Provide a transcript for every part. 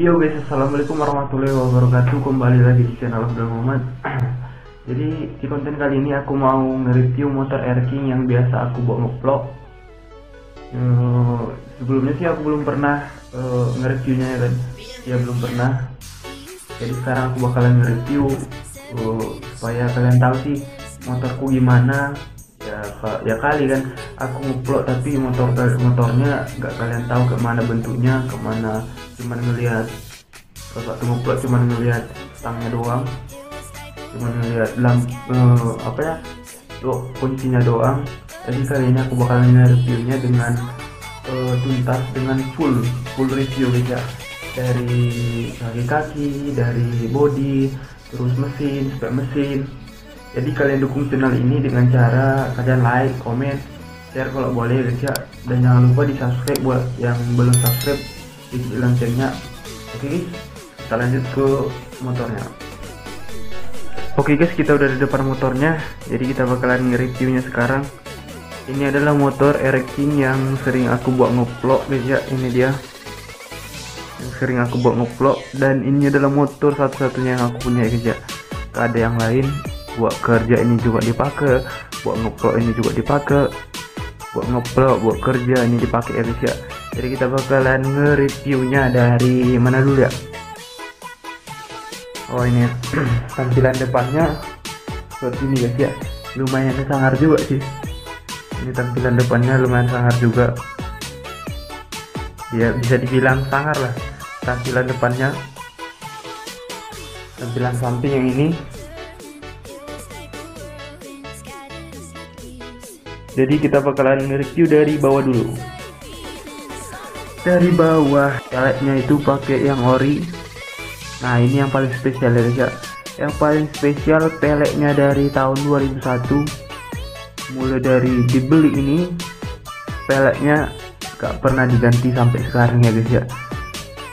Yo guys, assalamualaikum warahmatullahi wabarakatuh. Kembali lagi di channel Abdul Muhammad. Jadi di konten kali ini aku mau nge-review motor Air King yang biasa aku bawa ngevlog. Sebelumnya sih aku belum pernah nge-reviewnya ya kan. Ya belum pernah. Jadi sekarang aku bakalan nge-review supaya kalian tahu sih motorku gimana. Ya kali kan aku ngevlog tapi motornya nggak kalian tahu kemana bentuknya, kemana, cuman ngelihat kalau waktu ngevlog cuman ngelihat stangnya doang, cuman ngelihat kuncinya doang. Jadi kali ini aku bakalan nge-reviewnya dengan tuntas, dengan full review guys ya, dari kaki-kaki, dari body, terus mesin, spek mesin. Jadi kalian dukung channel ini dengan cara kalian like, comment, share kalau boleh guys ya, dan jangan lupa di subscribe buat yang belum subscribe, di loncengnya. Oke guys, kita lanjut ke motornya. Oke guys, kita udah di depan motornya, jadi kita bakalan nge-reviewnya sekarang. Ini adalah motor Air King yang sering aku buat ngevlog guys ya, ini dia yang sering aku buat ngevlog, dan ini adalah motor satu-satunya yang aku punya guys ya. Gak ada yang lain. Buat kerja ini juga dipakai, buat ngevlog ini juga dipakai, buat ngevlog, buat kerja ini dipakai ya guys ya. Jadi kita bakalan nge-reviewnya dari mana dulu ya. Oh ini ya. Tampilan depannya seperti ini guys ya, lumayan sangar juga sih. Ini tampilan depannya lumayan sangar juga, ya bisa dibilang sangar lah tampilan depannya. Tampilan samping yang ini, jadi kita bakalan nge-review dari bawah dulu. Dari bawah peleknya itu pakai yang ori. Nah ini yang paling spesial ya guys ya. Yang paling spesial peleknya dari tahun 2001. Mulai dari dibeli ini peleknya gak pernah diganti sampai sekarang ya guys ya.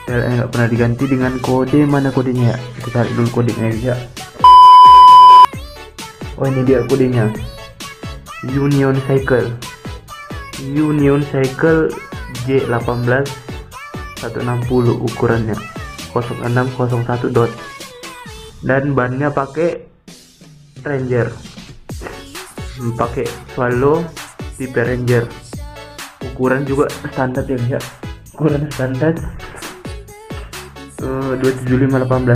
Peleknya gak pernah diganti dengan kode, mana kodenya ya? Kita cari dulu kodenya guys ya. Oh ini dia kodenya, Union Cycle J18 160 ukurannya 0601 dot, dan bannya pakai Ranger, pakai Swallow tipe Ranger. Ukuran juga standar ya guys ya, ukuran standar 275/18.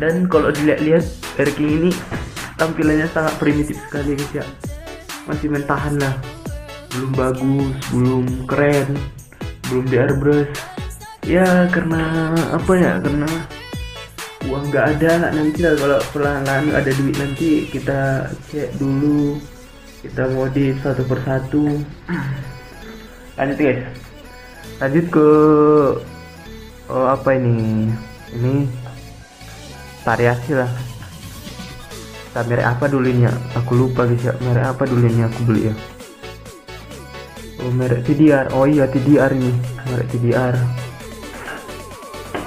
Dan kalau dilihat-lihat Air King ini tampilannya sangat primitif sekali guys ya, masih mentahan lah, belum bagus, belum keren, belum di airbrush ya, karena apa ya, karena uang nggak ada. Nanti lah kalau pelan-pelan ada duit nanti kita cek dulu, kita modif satu persatu. Lanjut guys, lanjut ke apa ini variasi lah. Merek apa dulu ini ya, aku lupa guys ya, merek apa dulu ini aku beli ya. Oh merek TDR, oh iya TDR ini, merek TDR.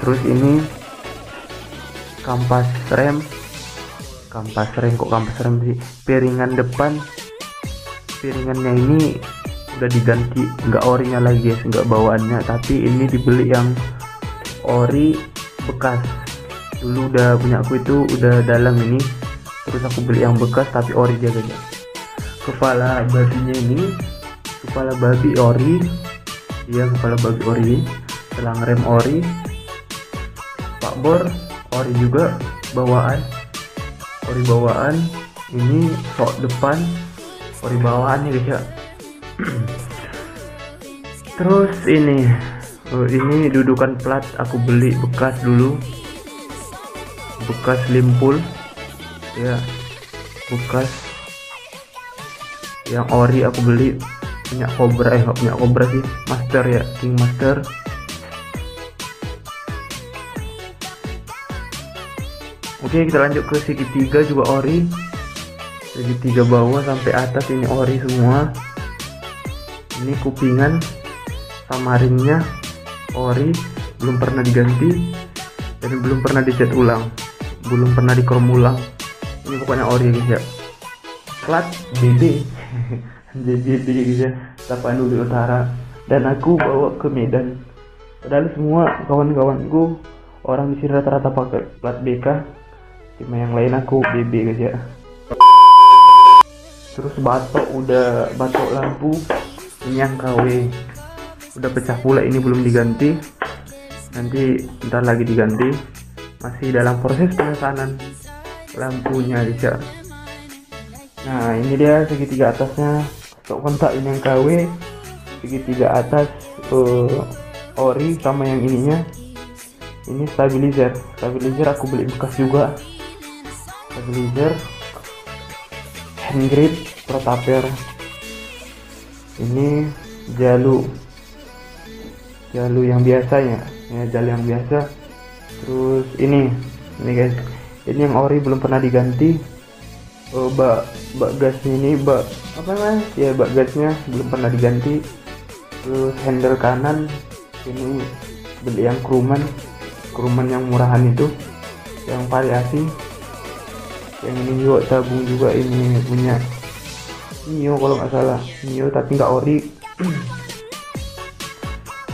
Terus ini kampas rem kok kampas rem sih, piringan depan, piringannya ini udah diganti, nggak orinya lagi guys, nggak bawaannya, tapi ini dibeli yang ori bekas. Dulu udah punya aku itu udah dalam ini, terus aku beli yang bekas tapi ori dia guys. Kepala babinya ini kepala babi ori, iya kepala babi ori, selang rem ori, spakbor ori juga, bawaan ori bawaan, ini sok depan ori bawaannya guys ya. Terus ini dudukan plat aku beli bekas dulu, bekas limpul ya, bekas yang ori aku beli punya Cobra, nggak punya Cobra sih, Master ya, King Master. Oke kita lanjut ke segitiga juga ori, segitiga bawah sampai atas ini ori semua. Ini kupingan sama ringnya ori, belum pernah diganti dan belum pernah dicat ulang, belum pernah dikrom ulang. Ini pokoknya ori guys ya. Plat BB BB guys ya, Tapanuli Utara, dan aku bawa ke Medan. Padahal semua kawan-kawanku orang di sini rata-rata pakai plat BK, cuma yang lain aku BB guys ya. Terus batok lampu ini yang KW udah pecah pula, ini belum diganti, nanti ntar lagi diganti, masih dalam proses pemesanan lampunya guys ya. Nah ini dia segitiga atasnya, stok kontak ini yang KW, segitiga atas ori sama yang ininya. Ini stabilizer aku beli bekas juga, stabilizer hand grip Protaper. Ini jalu yang biasanya ya, jalu yang biasa. Terus ini guys, ini yang ori belum pernah diganti. Bak gasnya ini bak gasnya belum pernah diganti. Terus handle kanan ini beli yang Crewman yang murahan itu, yang variasi. Yang ini juga tabung juga, ini punya Mio kalau nggak salah, Mio tapi nggak ori.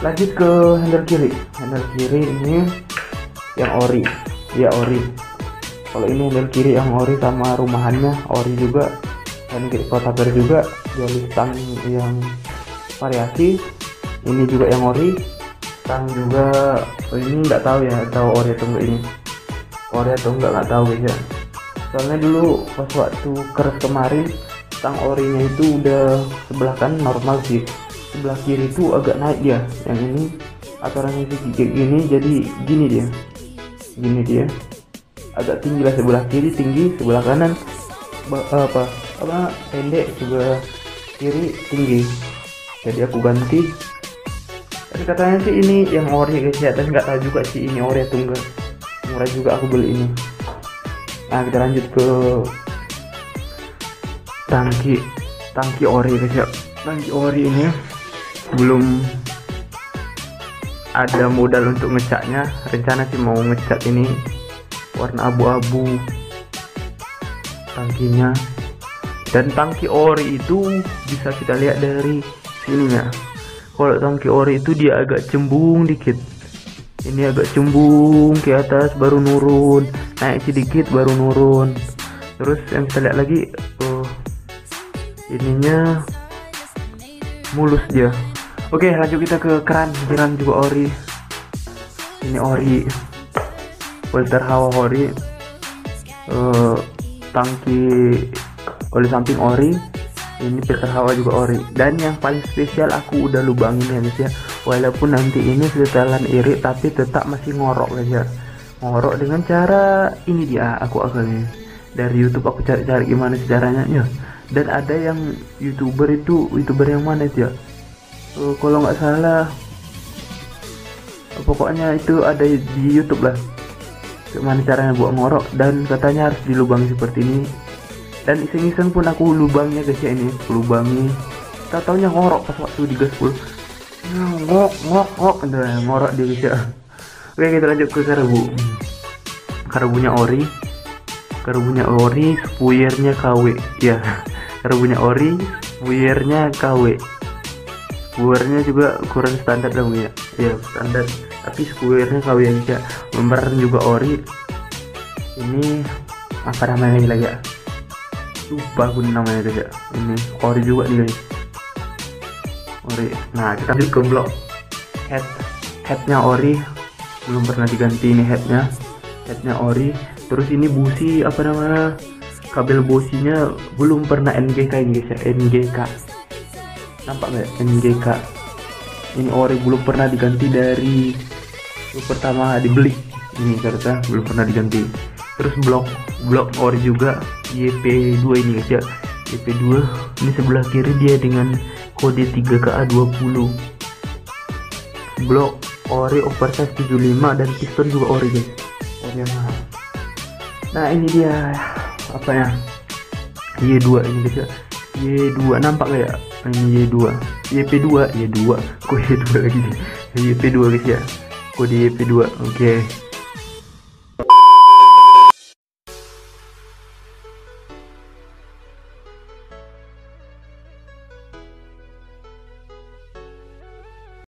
Lanjut ke handle kiri ini yang ori ya, ori. Kalau ini handle kiri yang ori sama rumahannya ori juga, dan Protaper juga, jadi stang yang variasi. Ini juga yang ori, stang juga ini nggak tahu ya, tahu ori atau enggak, ini ori atau nggak tahu guys ya. Soalnya dulu pas waktu keras kemarin stang orinya itu udah sebelah kan normal sih, sebelah kiri itu agak naik dia. Yang ini aturannya kayak gini, jadi gini dia agak tinggi lah, sebelah kiri tinggi, sebelah kanan pendek, sebelah kiri tinggi. Jadi aku ganti. Tapi katanya sih ini yang ori guys ya, dan nggak tahu juga sih ini ori atau enggak, murah juga aku beli ini. Nah kita lanjut ke tangki ori guys ya. Tangki ori ini belum ada modal untuk ngecatnya, rencana sih mau ngecat ini warna abu-abu tangkinya. Dan tangki ori itu bisa kita lihat dari sininya. Kalau tangki ori itu dia agak cembung dikit, ini agak cembung ke atas baru nurun, naik sedikit baru nurun. Terus yang kita lihat lagi ininya mulus dia. Oke lanjut kita ke keran juga ori. Ini ori, filter hawa ori, tangki oli samping ori, ini filter hawa juga ori. Dan yang paling spesial aku udah lubangin ya guys ya, walaupun nanti ini setelan irit tapi tetap masih ngorok guys ya. Ngorok dengan cara ini dia, aku akalnya dari YouTube, aku cari-cari gimana caranya ya. Dan ada yang youtuber yang mana itu ya, kalau nggak salah pokoknya itu ada di YouTube lah, gimana caranya buat ngorok, dan katanya harus dilubangi seperti ini. Dan iseng-iseng pun aku lubangnya guys ya, ini aku lubangi, taunya ngorok pas waktu digaspol, ngorok dia guys ya. Oke kita lanjut ke karbunya ori, spuyernya KW ya. Karbunya ori, spuyernya KW, spuyernya juga ukuran standar dong ya, standar, tapi spuyernya KW aja. Memberan juga ori. Ini apa namanya lagi ya, lupa aku namanya guys ya. Ini ori juga nih guys, ori. Nah kita lanjut ke blok headnya ori, belum pernah diganti ini headnya ori. Terus ini busi apa namanya, kabel businya belum pernah NGK ini guys ya, NGK nampak nggak, NGK ini ori belum pernah diganti dari pertama dibeli, ini karena belum pernah diganti. Terus blok ori juga YP2 ini guys ya, YP2 ini sebelah kiri dia dengan kode 3KA20. Blok ori oversize 75 dan piston juga ori guys, ori yang mahal. Nah ini dia apa ya, Y2 ini guys ya, Y2 nampak gak ya, ini Y2, YP2 kok Y2 lagi, YP2 guys ya, kode YP2. Oke.